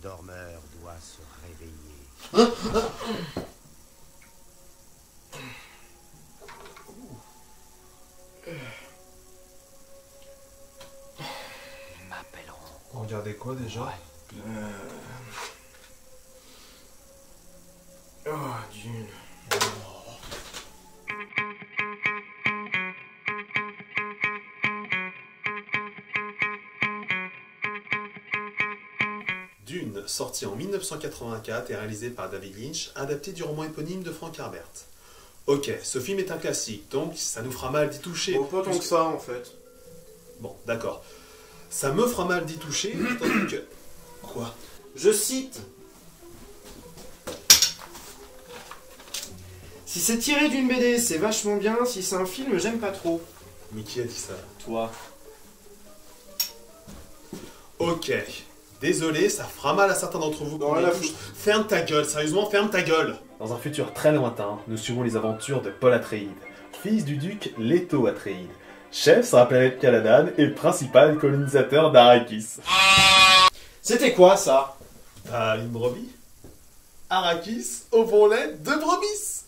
dormeur doit se réveiller. Ils m'appelleront. On regardait quoi déjà? Oh, Dune. Dune, sorti en 1984 et réalisé par David Lynch, adapté du roman éponyme de Frank Herbert. Ok, ce film est un classique, donc ça nous fera mal d'y toucher. Bon, pas tant que ça, en fait. Bon, d'accord. Ça me fera mal d'y toucher, tandis que... Quoi? Je cite. Si c'est tiré d'une BD, c'est vachement bien. Si c'est un film, j'aime pas trop. Mais qui a dit ça? Toi. Ok. Désolé, ça fera mal à certains d'entre vous. Non, rien à foutre. Ferme ta gueule, sérieusement, ferme ta gueule. Dans un futur très lointain, nous suivons les aventures de Paul Atreides, fils du duc Leto Atreides, chef sur la planète Caladan et principal colonisateur d'Arrakis. C'était quoi, ça? Bah, une brebis. Arrakis au bon lait de brebis.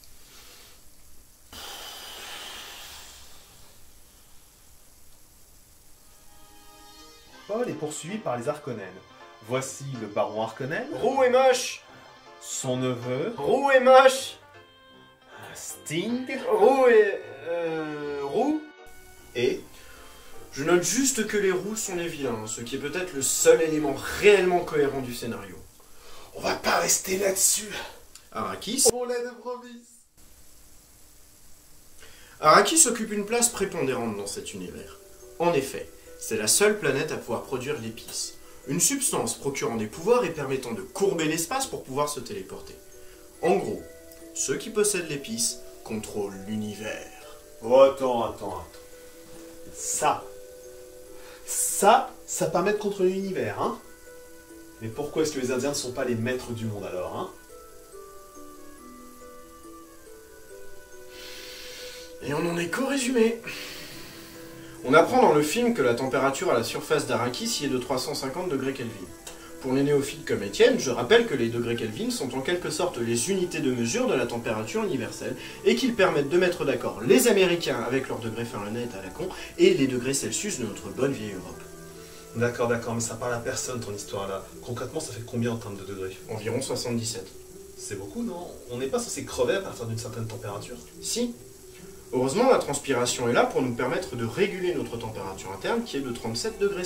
Paul est poursuivi par les Harkonnen. Voici le baron Harkonnen, Roux et moche. son neveu, Roux et moche. Sting, Roux et... roux. Et Je note juste que les roux sont les vilains, ce qui est peut-être le seul élément réellement cohérent du scénario. on va pas rester là-dessus. Arrakis. Au bon lait de brebis. Arrakis occupe une place prépondérante dans cet univers. En effet, c'est la seule planète à pouvoir produire l'épice. Une substance procurant des pouvoirs et permettant de courber l'espace pour pouvoir se téléporter. En gros, ceux qui possèdent l'épice contrôlent l'univers. Oh, attends. Ça permet de contrôler l'univers, hein? Mais pourquoi est-ce que les Indiens ne sont pas les maîtres du monde alors, hein? Et on en est qu'au résumé. On apprend dans le film que la température à la surface d'Arrakis y est de 350 degrés Kelvin. Pour les néophytes comme Étienne, je rappelle que les degrés Kelvin sont en quelque sorte les unités de mesure de la température universelle et qu'ils permettent de mettre d'accord les Américains avec leurs degrés Fahrenheit à la con et les degrés Celsius de notre bonne vieille Europe. D'accord, mais ça parle à personne ton histoire là. Concrètement, ça fait combien en termes de degrés? Environ 77. C'est beaucoup, non? On n'est pas censé crever à partir d'une certaine température? Si. Heureusement, la transpiration est là pour nous permettre de réguler notre température interne qui est de 37,5 degrés.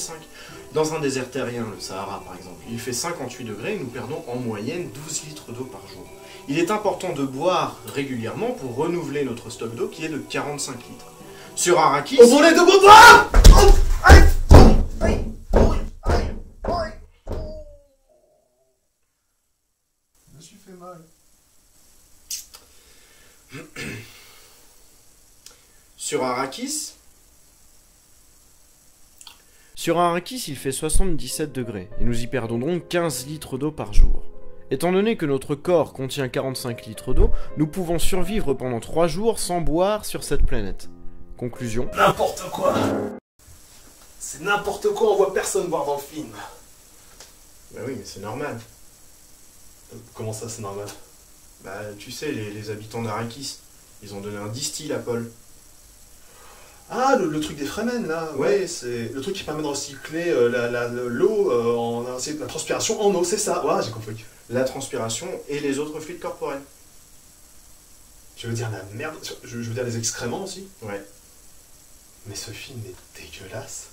Dans un désert terrien, le Sahara par exemple, il fait 58 degrés et nous perdons en moyenne 12 litres d'eau par jour. Il est important de boire régulièrement pour renouveler notre stock d'eau qui est de 45 litres. Sur Arrakis... Au bon lait de brebis! Je me suis fait mal. Sur Arrakis, il fait 77 degrés, et nous y perdons donc 15 litres d'eau par jour. Étant donné que notre corps contient 45 litres d'eau, nous pouvons survivre pendant 3 jours sans boire sur cette planète. Conclusion. N'importe quoi! C'est n'importe quoi, on voit personne boire dans le film. Bah oui, mais c'est normal. Comment ça, c'est normal? Bah, tu sais, les habitants d'Arrakis, ils ont donné un distil à Paul. Ah, le truc des Fremen, là. Ouais, c'est le truc qui permet de recycler l'eau, c'est la transpiration en eau, c'est ça. Ouais, j'ai compris. La transpiration et les autres fluides corporels. Je veux dire la merde, je veux dire les excréments aussi. Ouais. Mais ce film est dégueulasse.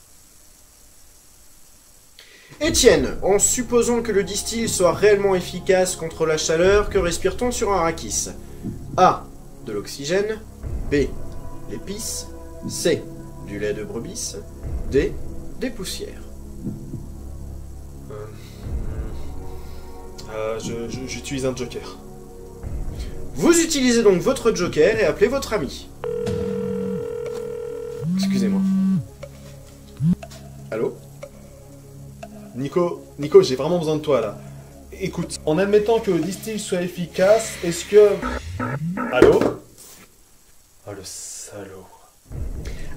Étienne, en supposant que le distil soit réellement efficace contre la chaleur, que respire-t-on sur Arrakis? A. De l'oxygène. B. L'épice. C. Du lait de brebis. D. Des poussières. J'utilise un joker. Vous utilisez donc votre joker et appelez votre ami. Excusez-moi. Allô? Nico, j'ai vraiment besoin de toi là. Écoute, en admettant que le distil soit efficace, est-ce que... Allô? Oh le salaud.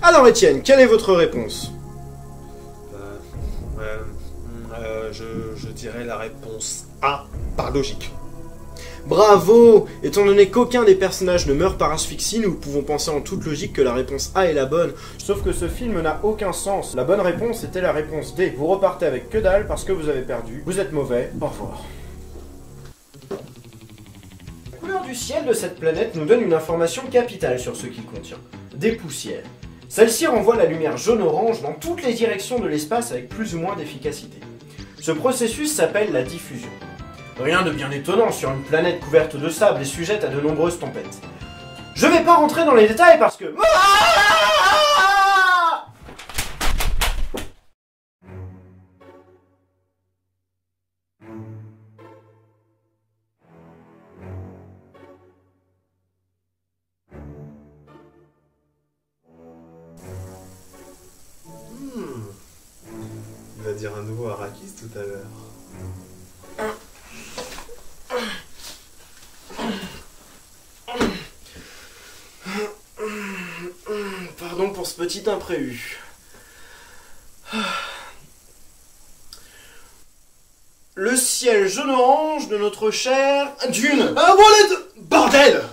Alors Étienne, quelle est votre réponse? Je dirais la réponse A, par logique. Bravo! Étant donné qu'aucun des personnages ne meurt par asphyxie, nous pouvons penser en toute logique que la réponse A est la bonne. Sauf que ce film n'a aucun sens. La bonne réponse était la réponse D. Vous repartez avec que dalle parce que vous avez perdu. Vous êtes mauvais. Au revoir. La couleur du ciel de cette planète nous donne une information capitale sur ce qu'il contient. Des poussières. Celle-ci renvoie la lumière jaune-orange dans toutes les directions de l'espace avec plus ou moins d'efficacité. Ce processus s'appelle la diffusion. Rien de bien étonnant sur une planète couverte de sable et sujette à de nombreuses tempêtes. Je vais pas rentrer dans les détails parce que... Il va dire un nouveau Arrakis tout à l'heure. Pardon pour ce petit imprévu. Le ciel jaune-orange de notre chère Dune. Ah bon, bordel!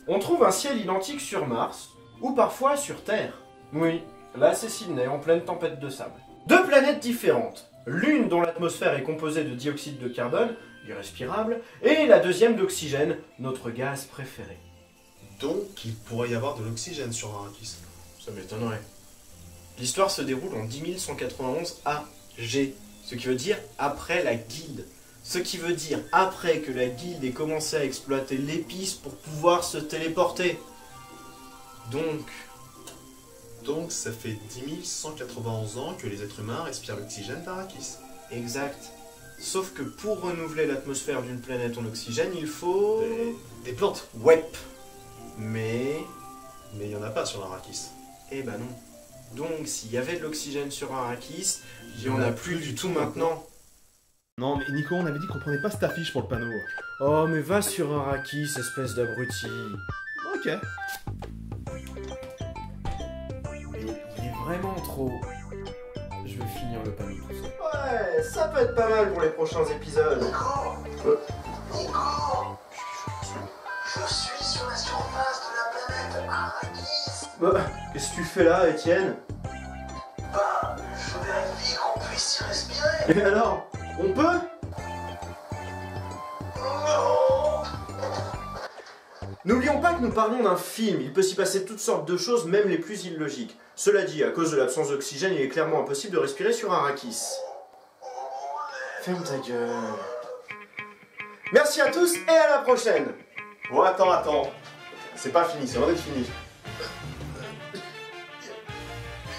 On trouve un ciel identique sur Mars, ou parfois sur Terre. Oui, là c'est Sydney en pleine tempête de sable. Deux planètes différentes. L'une dont l'atmosphère est composée de dioxyde de carbone, irrespirable, et la deuxième d'oxygène, notre gaz préféré. Donc, il pourrait y avoir de l'oxygène sur Arrakis. Ça m'étonnerait. L'histoire se déroule en 10191 AG, ce qui veut dire après la guilde. Ce qui veut dire après que la guilde ait commencé à exploiter l'épice pour pouvoir se téléporter. Donc, ça fait 10 191 ans que les êtres humains respirent l'oxygène d'Arrakis. Exact. Sauf que pour renouveler l'atmosphère d'une planète en oxygène, il faut... Des plantes. Ouais. Mais il n'y en a pas sur Arrakis. eh ben non. Donc s'il y avait de l'oxygène sur Arrakis, il n'y en a plus du tout maintenant. Non, mais Nico, on avait dit qu'on prenait pas cette affiche pour le panneau. Oh mais va sur Arrakis, espèce d'abruti. Ok. Mais il est vraiment trop... Je vais finir le panneau tout seul. Ouais, ça peut être pas mal pour les prochains épisodes. Nico, je suis sur la surface de la planète Arrakis. Bah, qu'est-ce que tu fais là, Étienne? Bah, je vérifie qu'on puisse y respirer. Et alors? On peut? Non. N'oublions pas que nous parlons d'un film, il peut s'y passer toutes sortes de choses, même les plus illogiques. Cela dit, à cause de l'absence d'oxygène, il est clairement impossible de respirer sur Arrakis. Ferme ta gueule. Merci à tous et à la prochaine. Bon, attends. C'est pas fini, c'est loin d'être fini.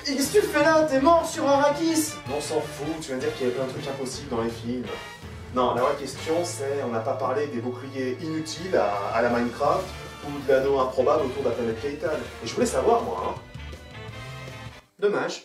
Et qu'est-ce que tu fais là? T'es mort sur Arrakis? On s'en fout, tu viens de dire qu'il y avait plein de trucs impossibles dans les films. Non, la vraie question c'est, on n'a pas parlé des boucliers inutiles à la Minecraft ou de l'anneau improbable autour de la planète Keitan. Et je voulais savoir, moi, hein. Dommage.